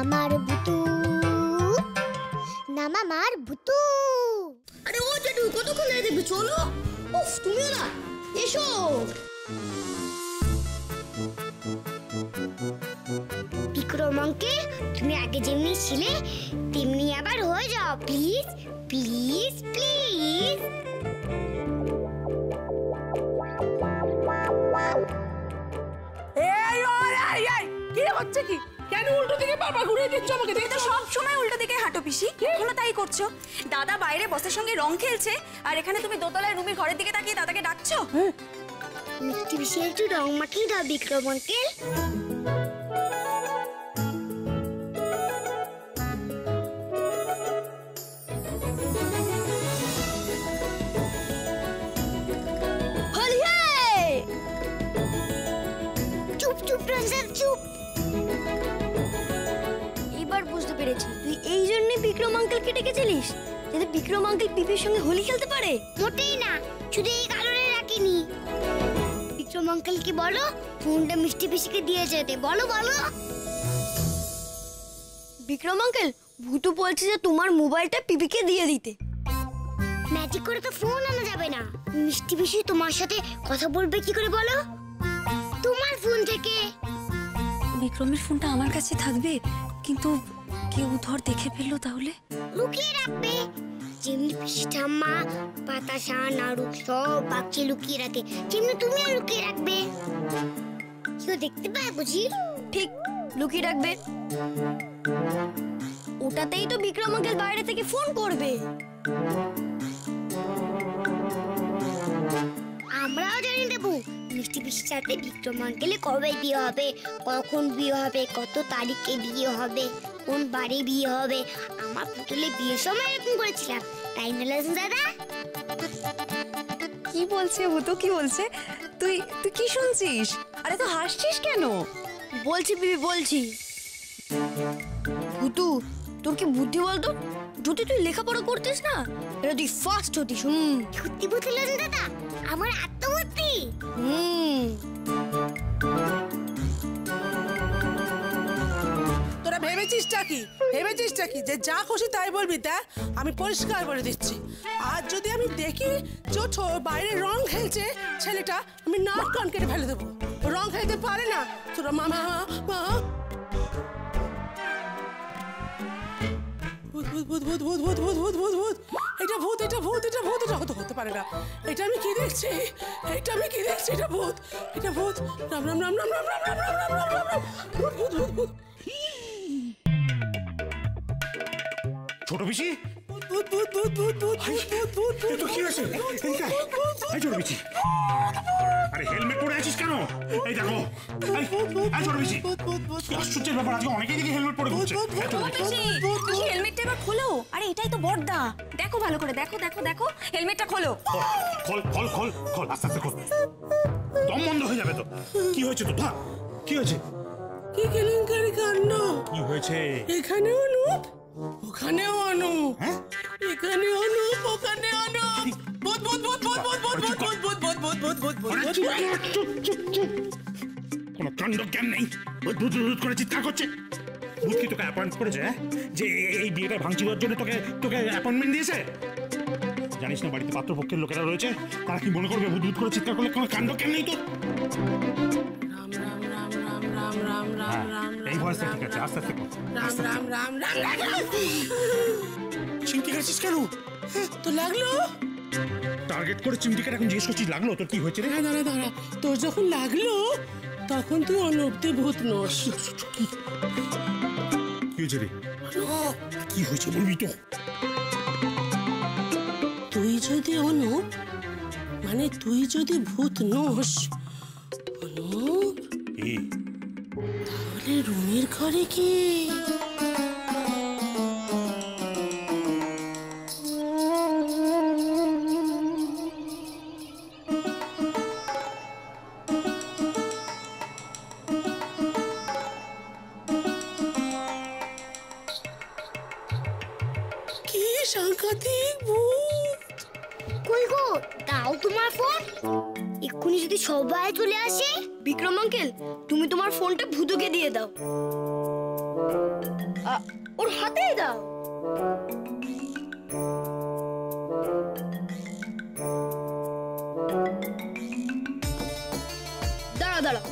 মামার ভুতু না মামার ভুতু। আরে ও জেঠু কতক্ষণ ধরে দেখবি, চলো। উফ তুমিও না, এসো। বিক্রম আঙ্কেল, তুমি আগে যেমনি ছিলে তেমনি আবার হয়ে যাও প্লিজ প্লিজ প্লিজ। কি হচ্ছে কি? কেন উল্টো দিকে বারবার ঘুরে দিচ্ছ আমাকে? তুমি তো সব সময় উল্টো দিকে হাঁটো পিসি, এখনো তাই করছো। দাদা বাইরে বসের সঙ্গে রং খেলছে আর এখানে তুমি দোতলায় রুমির ঘরের দিকে তাকিয়ে দাদাকে ডাকছো। মিষ্টি বেশি একটু রং মাখিয়ে দাও বিক্রম আঙ্কেল। চুপ চুপ রঞ্জন চুপ। এবার বুঝতে পেরেছি তুই এই জন্যই বিক্রম আঙ্কেলকে ডেকেছিলিস, যাতে বিক্রম আঙ্কেল পিপির সঙ্গে হোলি খেলতে পারে। মোটেই না, শুধু এই কারণে রাখিনি। বিক্রম আঙ্কেলকে বলো ফোনটা মিষ্টি পিসিকে দিয়ে যেতে, বলো বলো। বিক্রম আঙ্কেল, ভূতু বলছে যে তোমার মোবাইলটা পিপিকে দিয়ে দিতে। ম্যাজিক করে তো ফোন আনা যাবে না। মিষ্টি পিসি তোমার সাথে কথা বলবে কি করে বলো? তোমার ফোন থেকে। বিক্রমের ফোনটা আমার কাছে থাকবে, কিন্তু কেউ ধর দেখে ফেললো তাহলে? লুকিয়ে রাখবে, যেমনি পিসি ঠাম্মা বাতাসা নাড়ু সব বাক্সে লুকিয়ে রাখে, যেমনি তুমিও লুকিয়ে রাখবে। কেউ দেখতে পায় বুঝি? ঠিক, লুকিয়ে রাখবে। ওটাতেই তো বিক্রম আঙ্কেল বাইরে থেকে ফোন করবে। আমরাও জানি দেবো মিষ্টি পিসির সাথে বিক্রম আঙ্কেলে কবে বিয়ে হবে, কখন বিয়ে হবে, কত তারিখে বিয়ে হবে, কোন বাড়ি বিয়ে হবে। আমার পুতুলে বিয়ের সময় এরকম করেছিলাম, তাই না লাজন দাদা? কি বলছে ভূতু, কি বলছে? তুই তুই কি শুনছিস? আরে তো হাসছিস কেন? বলছি পিপি বলছি। ভূতু, তোর কি বুদ্ধি বলতো? যদি তুই লেখাপড়া করতিস না, এটা তুই ফার্স্ট হতিস। সত্যি বলতে লাজন দাদা, আমার আত্মবুদ্ধি। তোরা ভেবেছিসটা কি যে যা খুশি তাই বলবি? তা আমি পরিষ্কার বলে দিচ্ছি, আর যদি আমি দেখি যে বাইরে রং খেলছে ছেলেটা, আমি নাক কান কেটে ফেলে দেবো। রং খেলতে পারে না তোরা মামা মা। ভূত ভূত ভূত ভূত ভূত ভূত ভূত ভূত ভূত ভূত, এটা ভূত, এটা ভূত, এটা ভূত, এটা হতে পারে না। এটা আমি কি দেখছি, এটা ভূত, এটা ভূত। রাম রাম রাম রাম রাম রাম রাম রাম রাম রাম রাম। ভূত ভূত ভূত ভূত। ছোট পিসি, ভূত ভূত ভূত ভূত ভূত ভূত ভূত ভূত ভূত। তো কি হয়েছে? এই ছোট পিসি, আরে হেলমেট পরে আছিস কেন? এই দেখো, এই ছোট পিসি, আশ্চর্যের ব্যাপার, আজকে অনেকেই দেখি হেলমেট পরে ঘুরছে। হেলমেটটা এবার খোলো। আরে এটাই তো বড়দা, দেখো ভালো করে, দেখো দেখো দেখো, হেলমেটটা খোলো। খোল খোল খোল খোল, আস্তে আস্তে খোল, দম বন্ধ হয়ে যাবে তো। কি হয়েছে তো? কি হয়েছে? কি কেলেঙ্কারি কাণ্ড! কি হয়েছে? এখানেও অনুপ, ওখানেও অনুপ, এখানেও অনুপ, ওখানেও অনুপ। ভূত ভূত ভূত ভূত ভূত ভূত ভূত ভূত ভূত ভূত ভূত ভূত ভূত ভূত। কোনো কাণ্ড জ্ঞান নেই, ভূত ভূত ভূত করে চিৎকার করছে। ভূত কি তোকে অ্যাপয়েন্ট করেছে? যে এই বিয়েটা ভাঙচুর করার জন্য তোকে অ্যাপয়েন্টমেন্ট দিয়েছে? জানিস না বাড়িতে পাত্রপক্ষের লোকেরা রয়েছে, তারা কি মনে করবে ভূত ভূত করে চিৎকার করলে কোনো কাণ্ড জ্ঞান নেই তোর? রাম রাম রাম রাম রাম রাম রাম রাম। এই ভয়েসটা ঠিক আছে, আস্তে আস্তে কর। রাম রাম রাম রাম রাম। চিমটি খাচ্ছিস কেন? তো লাগলো? টার্গেট করে চিমটি কেটে এখন জিজ্ঞেস করছিস লাগলো? তোর কি হয়েছে রে? দাঁড়া দাঁড়া, তোর যখন লাগলো তখন তুই অনুপতে ভূত নোস। কি হয়েছে রে? কি হয়েছে বলবি তো? তুই যদি অনুপ, মানে তুই যদি ভূত নোস অনুপ, তাহলে রুমির ঘরে কি? কি সাংঘাতিক ভূত! কই গো, দাও তোমার ফোন। এক্ষুনি যদি সবাই চলে আসে। বিক্রম আঙ্কেল, তুমি তোমার ফোনটা ভূতুকে দিয়ে দাও। ওর হাতেই দাও। দাঁড়া দাঁড়া,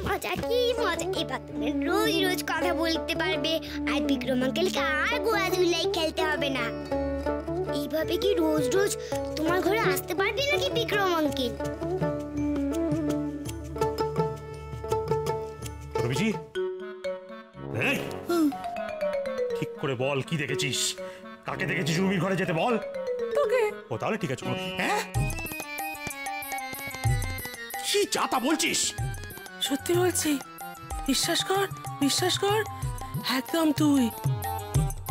মজা কি মজা, এবার তুমি রোজ রোজ কথা বলতে পারবে আর বিক্রম আঙ্কেলকে আর গোয়া ধুলাই খেলতে হবে না। এইভাবে কি রোজ রোজ তোমার ঘরে আসতে পারবে নাকি বিক্রম আঙ্কেল? রবিজি, এই, ঠিক করে বল কি দেখেছিস, কাকে দেখেছিস রুমির ঘরে যেতে বল। তোকে। ও তাহলে ঠিক আছে। হ্যাঁ, কি যাতা বলছিস? সত্যি বলছি, বিশ্বাস কর, বিশ্বাস কর, একদম তুই।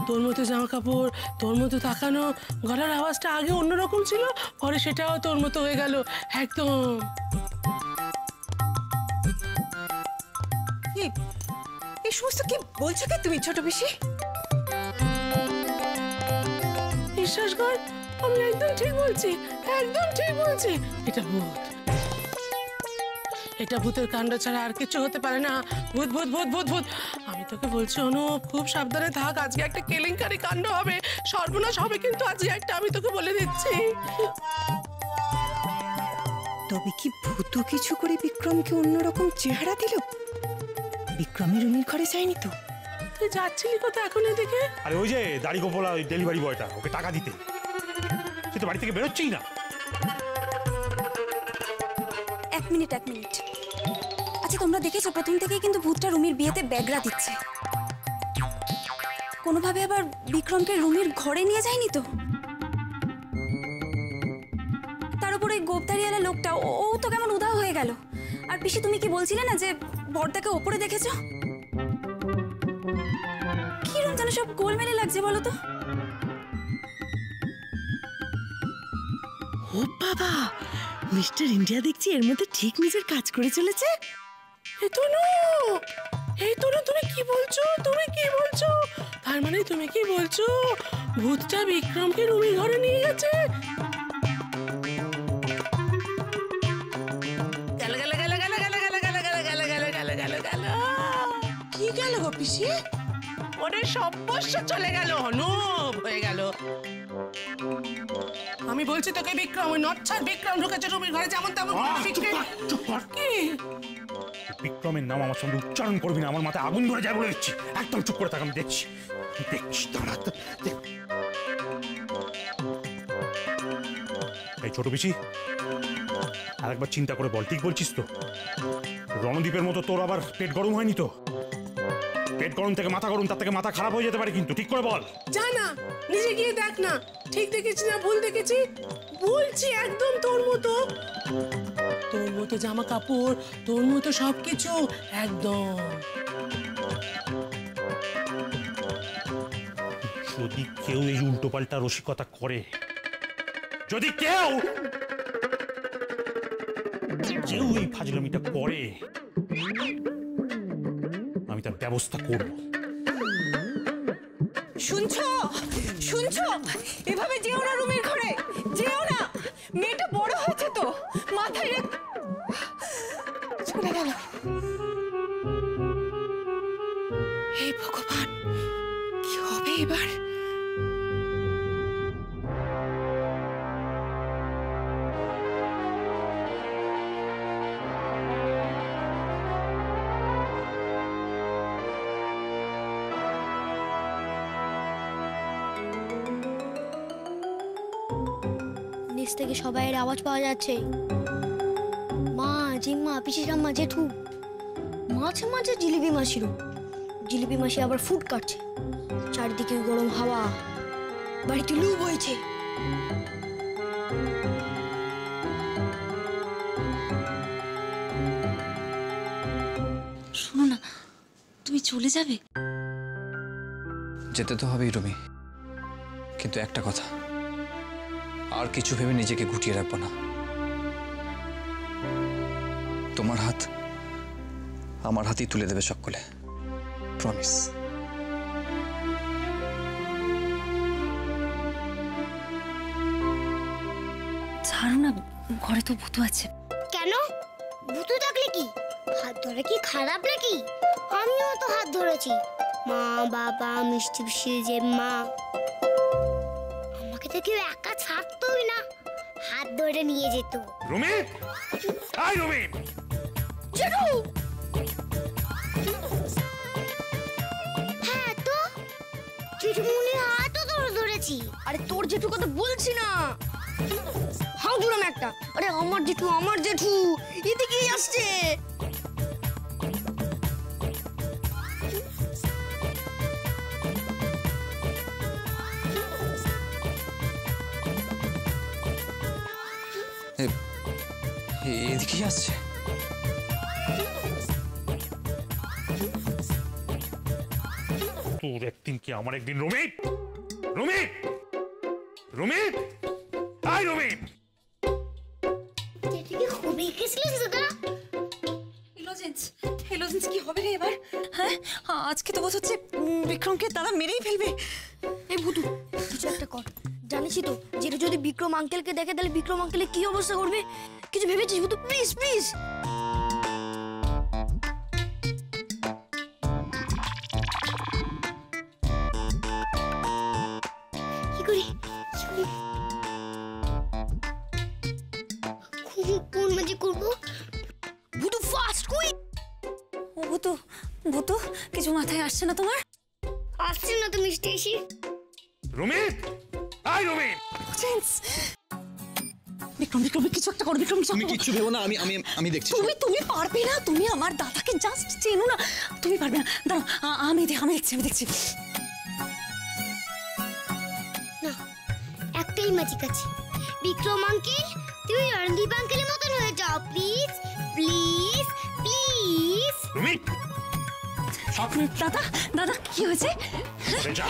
তোর মতো জামা কাপড়, তোর মতো তাকানো, গলার আওয়াজটা আগে অন্যরকম ছিল, পরে সেটাও তোর মতো হয়ে গেল একদম। এই সমস্ত কি বলছো কি তুমি ছোট পিসি? বিশ্বাস কর, আমি একদম ঠিক বলছি, একদম ঠিক বলছি। এটা ভূত, এটা ভূতের কাণ্ড ছাড়া আর কিছু হতে পারে না। ভূত ভূত ভূত ভূত ভূত। আমি তোকে বলছি অনুপ, খুব সাবধানে থাক, আজকে একটা কেলেঙ্কারি কাণ্ড হবে, সর্বনাশ হবে কিন্তু আজকে একটা, আমি তোকে বলে দিচ্ছি। তবে কি ভূত কিছু করে বিক্রমকে অন্যরকম চেহারা দিল? বিক্রমের রুমির ঘরে যায়নি তো? তুই যাচ্ছিলি কোথায় এখন এদিকে? আরে ওই যে দাড়ি গোপলা ওই ডেলিভারি বয়টা, ওকে টাকা দিতে। সে তো বাড়ি থেকে বেরোচ্ছেই না। এক মিনিট। আচ্ছা, তোমরা দেখেছো প্রথম থেকেই কিন্তু ভূতটা রুমির বিয়েতে ব্যাগরা দিচ্ছে। কোনোভাবে আবার বিক্রমকে রুমির ঘরে নিয়ে যায়নি তো? তার উপর ওই গোপদারিওয়ালা লোকটা, ও তো কেমন উধাও হয়ে গেল। আর পিসি, তুমি কি বলছিলে না যে বড়দাকে ওপরে দেখেছো? কিরম যেন সব গোলমেলে লাগছে বলো তো। ও বাবা, মিস্টার ইন্ডিয়া দেখছি এর মধ্যে ঠিক নিজের কাজ করে চলেছে। এই তনু, এই তনু, তুমি কি বলছো? তুমি কি বলছো? তার মানে তুমি কি বলছো ভূতটা বিক্রমকে রুমির ঘরে নিয়ে গেছে? কি গেল গো পিসি? ওরে সর্বস্ব চলে গেল, অনুপ হয়ে গেল। আমি বলছি তোকে বিক্রম, ওই নচ্ছার বিক্রম ঢুকেছে রুমির ঘরে, যেমন তেমন চুপ কর। কি? বিক্রমের নাম আমার সঙ্গে উচ্চারণ করবি না, আমার মাথায় আগুন ধরে যায় বলে দিচ্ছি। একদম চুপ করে থাক, আমি দেখছি। দাঁড়া। এই ছোট পিসি, আরেকবার চিন্তা করে বল, ঠিক বলছিস তো? রণদীপের মতো তোর আবার পেট গরম হয়নি তো? পেট গরম থেকে মাথা গরম, তার থেকে মাথা খারাপ হয়ে যেতে পারে কিন্তু, ঠিক করে বল। যা না, নিজে গিয়ে দেখ না, ঠিক দেখেছি না ভুল দেখেছি। বলছি একদম তোর মতো, তোর মতো জামা কাপড়, তোর মতো সবকিছু একদম। যদি কেউ এই উল্টোপাল্টা রসিকতা করে, যদি কেউ এই ফাজলামিটা করে, আমি তার ব্যবস্থা করব। শুনছো? এভাবে যেও না রুমির ঘরে, যেও না। মেয়েটা বড় হয়েছে তো, মাথায় চলে গেল। হে ভগবান, কি হবে এবার? নিচ থেকে সবাইয়ের আওয়াজ পাওয়া যাচ্ছে। মা, জিম্মা, পিসিরাম্মা, জেঠু। মাঝে মাঝে জিলিপি মাসিরও। জিলিপি মাসি আবার ফুট কাটছে। চারিদিকে গরম হাওয়া, বাড়িতে লু বইছে। শোনো না, তুমি চলে যাবে? যেতে তো হবেই রুমি, কিন্তু একটা কথা, আর কিছু ভেবে নিজেকে গুটিয়ে রাখবো না। তোমার হাত আমার হাতেই তুলে দেবে সকলে, প্রমিস। ছাড়ো না, ঘরে তো ভূতু আছে। কেন? ভূতু থাকলে কি হাত ধরে কি খারাপ নাকি? আমিও তো হাত ধরেছি, মা, বাবা, মিষ্টি পিসি, জেম্মা। আমাকে তো কেউ একা ছাড়তোই না, হাত ধরে নিয়ে যেত। রুমি, হাই রুমি। হ্যাঁ তো, জেঠুমনি হাতও ধরেছি। আরে তোর জেঠু কথা বলছি না, হাউ দুরাম একটা। আরে আমার জেঠু, আমার জেঠু এদিকেই আসছে। এদিকেই আসছে। তোর একদিন কি আমার একদিন। রুমি, রুমি, রুমি, হাই রুমি। জেঠুকে খুবই গেছিলিস দাদা। হেলোজেন্স কি হবে রে এবার? হ্যাঁ, আজকে তো বোধ হচ্ছে বিক্রমকে দাদা মেরেই ফেলবে। এই ভুতু, কিছু একটা কর। জানিসই তো যেটা যদি বিক্রম আঙ্কেলকে দেখে তাহলে বিক্রম আঙ্কেলের কি অবস্থা করবে। কিছু ভেবেছিস ভুতু? Please please. কি করি? কোন মাঝে করবো? ভুতু ফাস্ট কুইক। ও ভূতু, ভূতু কিছু মাথায় আসছে না তোমার? আসছে না তো মিষ্টি এসে। রুমি, হাই রুমি। বিক্রম, বিক্রম কিছু একটা করো। বিক্রম, তুমি কিচ্ছু ভেবো না, আমি আমি আমি দেখছি। তুমি পারবে না। তুমি আমার দাদাকে জাস্ট চেনো না, তুমি পারবে না। দাঁড়াও, আমি দেখছি। না, একটাই ম্যাজিক আছে। বিক্রম আঙ্কেল, তুমি রণদীপ আঙ্কেলের মতন হয়ে যাও প্লিজ, প্লিজ, প্লিজ। রুমি, দাদা, দাদা কি হয়েছে? যা।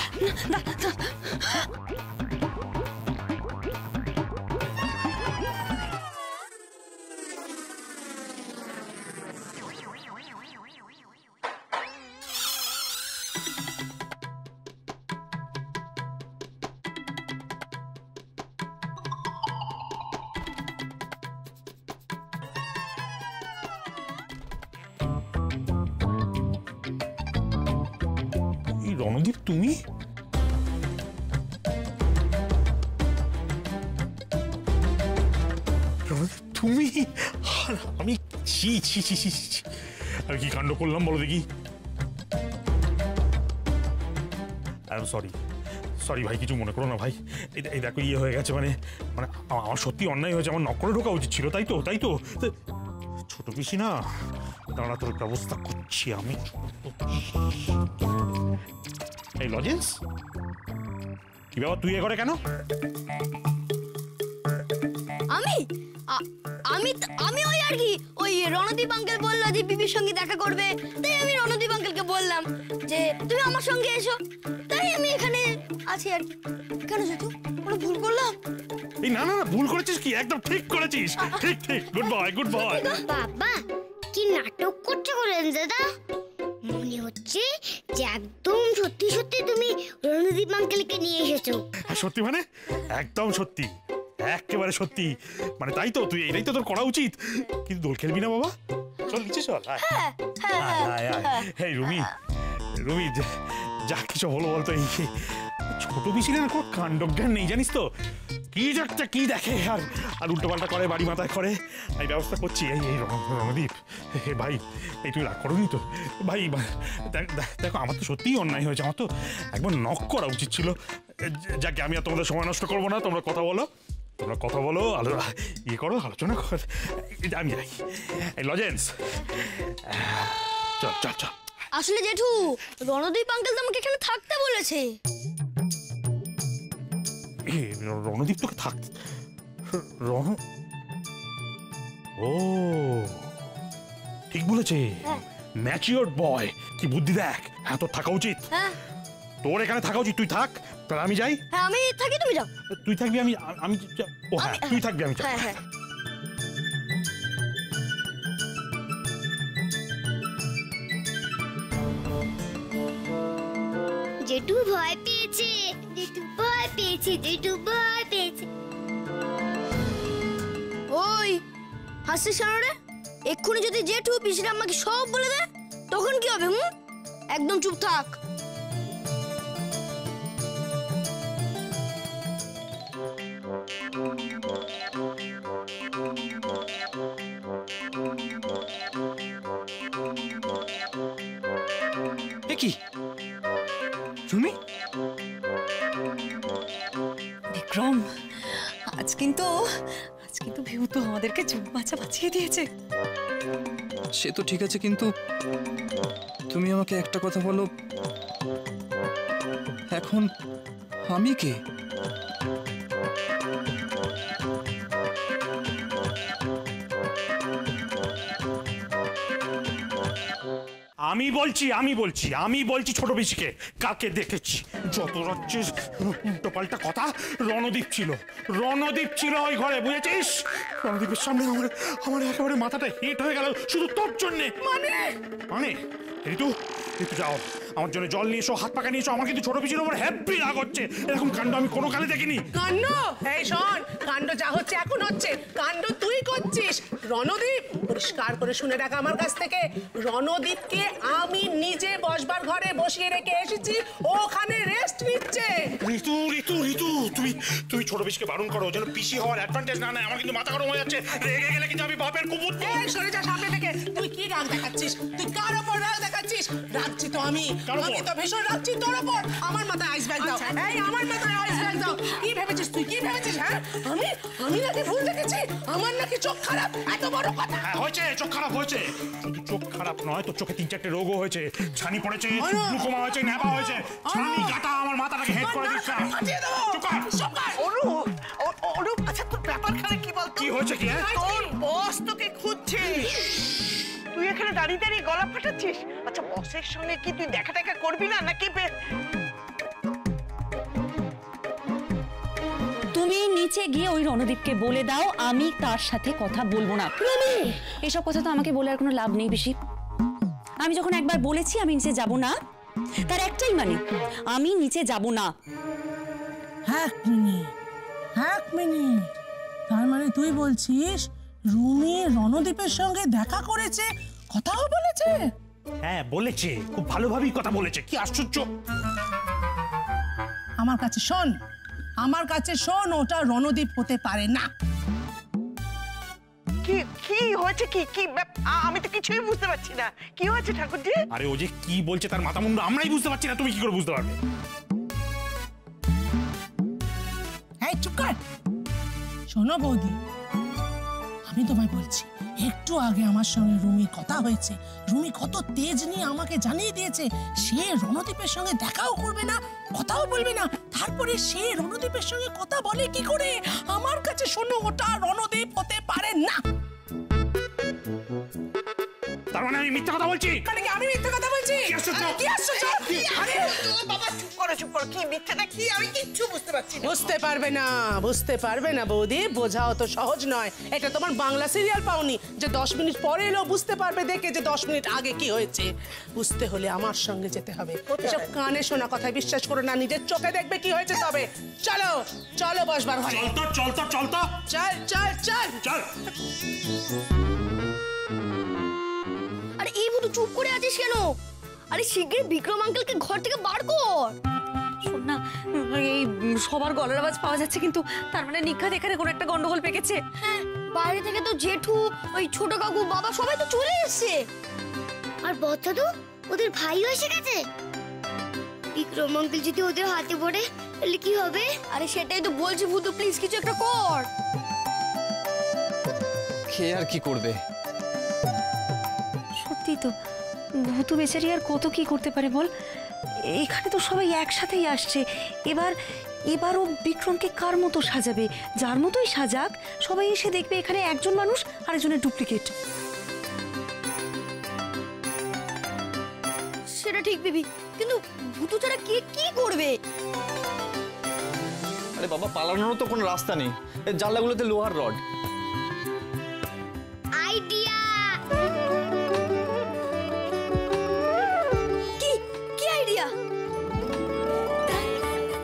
রণদীপ, তুমি? রণদীপ, তুমি? আর আমি ছি ছি ছি ছি ছি। আর কি কাণ্ড করলাম বলো দেখি। আই এম সরি, সরি ভাই, কিছু মনে করো না ভাই। এই দেখো ইয়ে হয়ে গেছে, মানে মানে আমার সত্যি অন্যায় হয়েছে। আমার নক করে ঢোকা উচিত ছিল, তাই তো? ছোট পিসি না, দাঁড়া তোর ব্যবস্থা করছি আমি। এই লজেন্স, কি ব্যাপার, তুই এ করে কেন? আমি আমি ওই আর কি, ওই রণদীপ আঙ্কেল বললো যে বিবির সঙ্গে দেখা করবে, তাই আমি রণদীপ আঙ্কেলকে বললাম যে তুমি আমার সঙ্গে এসো, তাই আমি এখানে আছি আর কি। কেন যেতু, কোনো ভুল করলাম? এই না না না, ভুল করেছিস কি, একদম ঠিক করেছিস। ঠিক ঠিক, গুড বয়, গুড বয়। বাবা, কি নাটক করছো করেন দাদা? মনে হচ্ছে যে একদম সত্যি সত্যি তুমি রণদীপ আঙ্কেলকে নিয়ে এসেছো। সত্যি মানে? একদম সত্যি, একেবারে সত্যি। মানে তাই তো, তুই এটাই তো তোর করা উচিত। কিন্তু দোল খেলবি না বাবা? চল নিচে চল। এই রুমি, রুমি যা কিছু হলো বলতো, এই ছোট পিসি না কোনো কাণ্ডজ্ঞান নেই জানিস তো। কি একটা কি দেখে আর উল্টো পাল্টা করে, বাড়ি মাথায় করে। এই ব্যবস্থা করছি। এই রণদীপ, ভাই এই তুই রাগ করোনি তো? ভাই দেখো, আমার তো সত্যিই অন্যায় হয়েছে। আমার তো একবার নক করা উচিত ছিল। যাকে আমি আর তোমাদের সময় নষ্ট করবো না, তোমরা কথা বলো। তোমরা কথা বলো, ইয়ে করো, আলোচনা কর। আমি যাই। এই লজেন্স, চল চল চল। আসলে জেঠু, রণদীপ আঙ্কেল তো আমাকে এখানে থাকতে বলেছে। রণদীপ তোকে থাকতে? ও ঠিক বলেছে, ম্যাচিওর বয়, কি বুদ্ধি দেখ। হ্যাঁ, তোর থাকা উচিত। হ্যাঁ, তোর এখানে থাকা উচিত। তুই থাক, তাহলে আমি যাই। হ্যাঁ আমি থাকি, তুমি যাও। তুই থাকবি, আমি ও হ্যাঁ, তুই থাকবি, আমি হ্যাঁ হ্যাঁ। জেঠু ভয় পেয়েছে, জেঠু ভয় পেয়েছে, জেঠু ভয় পেয়েছে। ওই হাসছিস কেন রে? এক্ষুনি যদি জেঠু পিসিরা আমাকে সব বলে দেয় তখন কি হবে? একদম চুপ থাক। কি তুমি? বিক্রম, আজ কিন্তু ভিউ তো আমাদেরকে চুপ বাঁচা বাঁচিয়ে দিয়েছে। সে তো ঠিক আছে, কিন্তু তুমি আমাকে একটা কথা বলো, এখন আমি কে? আমি বলছি ছোট পিসিকে, কাকে দেখেছি যত রাজ্যের উল্টোপাল্টা কথা। রণদীপ ছিল ওই ঘরে, বুঝেছিস? রণদীপের সামনে আমার একেবারে মাথাটা হিট হয়ে গেল শুধু তোর জন্যে। মানে ঋতু যাও, আমার জন্য জল নিয়ে এসো, হাত পাকা নিয়ে এসো। আমার কিন্তু ছোট পিসির উপর হ্যাপি রাগ হচ্ছে। এরকম কাণ্ড আমি কোনো কালে দেখিনি। কাণ্ড? এই শোন, কাণ্ড যা হচ্ছে এখন হচ্ছে, কাণ্ড তুই করছিস। রণদীপ, পরিষ্কার করে শুনে রাখ আমার কাছ থেকে, রণদীপকে আমি নিজে বসবার ঘরে বসিয়ে রেখে এসেছি, ওখানে রেস্ট নিচ্ছে। ঋতু তুমি ছোট পিসিকে বারণ করো যেন পিসি হওয়ার অ্যাডভান্টেজ না নেয়। আমার কিন্তু মাথা গরম হয়ে যাচ্ছে। রেগে গেলে কিন্তু আমি বাপের কুকুর। এই সরে যা সামনে থেকে। তুই কি রাগ দেখাচ্ছিস? তুই কার ওপর রাগ দেখাচ্ছিস? রাগছি তো আমি তো ভীষণ রাগছি তোর ওপর। আমার মাথায় আইস ব্যাগ দাও। এই আমার মাথায় আইস ব্যাগ দাও। কি ভেবেছিস তুই? কি ভেবেছিস? হ্যাঁ, আমি নাকি ভুল দেখেছি? আমার নাকি চোখ খারাপ? এত বড় কথা। হ্যাঁ হয়েছে, চোখ খারাপ হয়েছে। শুধু চোখ খারাপ নয়, তোর চোখে 3-4টে রোগও হয়েছে। ছানি পড়েছে, গ্লুকোমা হয়েছে, নেবা হয়েছে। ছানি কাটা আমার মাথাটাকে হেড করে দিস না। অনুপ, আচ্ছা তোর ব্যাপারখানে কি বলতো? কি হয়েছে? কি তোর বস তোকে খুঁজছে, তুই এখানে দাঁড়িয়ে দাঁড়িয়ে গলা ফাটাচ্ছিস। আচ্ছা বসের সঙ্গে কি তুই দেখা করবি না নাকি? তুমি নিচে গিয়ে ওই রণদীপকে বলে দাও আমি তার সাথে কথা বলবো না। এসব কথা তো আমাকে বলে আর কোনো লাভ নেই বেশি। আমি যখন একবার বলেছি আমি নিচে যাব না, তার একটাই মানে আমি নিচে যাব না। এক মিনিট, তার মানে তুই বলছিস রুমি রণদীপের সঙ্গে দেখা করেছে, কথাও বলেছে? হ্যাঁ বলেছে, খুব ভালোভাবেই কথা বলেছে। কি আশ্চর্য! আমার কাছে শোন, ওটা রণদীপ হতে পারে না। কি হয়েছে? কি আমি তো কিছুই বুঝতে পারছি না। কি হয়েছে ঠাকুরজি? আরে ও যে কি বলছে তার মাথা মুন্ডু আমরাই বুঝতে পারছি না। তুমি কি করে বুঝতে পারবে? এই চুপ কর। শোনো বৌদি, আমি তোমায় বলছি, একটু আগে আমার সঙ্গে রুমি কথা হয়েছে। রুমি কত তেজ নিয়ে আমাকে জানিয়ে দিয়েছে সে রণদীপের সঙ্গে দেখাও করবে না, কথাও বলবে না। তারপরে সে রণদীপের সঙ্গে কথা বলে কি করে? আমার কাছে শোনো, ওটা রণদীপ হতে পারে না। তার মানে আমি মিথ্যা কথা বলছি? আমি মিথ্যা কথা বলছি? কি আশ্চর্য! আরে বাবা চুপ করো। কি মিথ্যাটা কি আমি কিচ্ছু বুঝতে পারছি না। বুঝতে পারবে না বৌদি, বোঝা অত সহজ নয়। এটা তোমার বাংলা সিরিয়াল পাওনি যে 10 মিনিট পরে এলো বুঝতে পারবে দেখে যে 10 মিনিট আগে কি হয়েছে। বুঝতে হলে আমার সঙ্গে যেতে হবে। এসব কানে শোনা কথায় বিশ্বাস করো না, নিজের চোখে দেখবে কি হয়েছে। তবে চলো বসবার ঘরে। চল চল। আরে এই বুধু চুপ করে আছিস কেন? আরে শিগগির বিক্রম আঙ্কেলকে ঘর থেকে বার কর। শোন না, এই সবার গলার আওয়াজ পাওয়া যাচ্ছে, কিন্তু তার মানে নিখাত এখানে কোনো একটা গন্ডগোল পেকেছে। হ্যাঁ, বাইরে থেকে তো জেঠু, ওই ছোট কাকু, বাবা সবাই তো চলে এসেছে। আর বচ্চা তো ওদের ভাইও এসে গেছে। বিক্রম আঙ্কেল যদি ওদের হাতে পড়ে তাহলে কি হবে? আরে সেটাই তো বলছি ভূতু, প্লিজ কিছু একটা কর। কে আর কি করবে? সত্যি তো, ভূতু বেচারি আর কত কি করতে পারে বল। এখানে তো সবাই একসাথেই আসছে। এবার ও বিক্রমকে কার মতো সাজাবে? যার মতোই সাজাক, সবাই এসে দেখবে এখানে একজন মানুষ আরেকজনের ডুপ্লিকেট। সেটা ঠিক বিবি, কিন্তু ভূতু ছাড়া কে কি করবে? আরে বাবা, পালানোরও তো কোনো রাস্তা নেই। এই জানলাগুলোতে লোহার রড। আইডিয়া! কি আইডিয়া?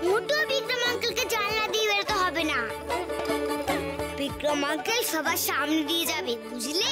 মোটো বিক্রম আঙ্কেলকে জানলা দিয়ে বেরোতে হবে না। বিক্রম আঙ্কেল সবার সামনে দিয়ে যাবে, বুঝলে?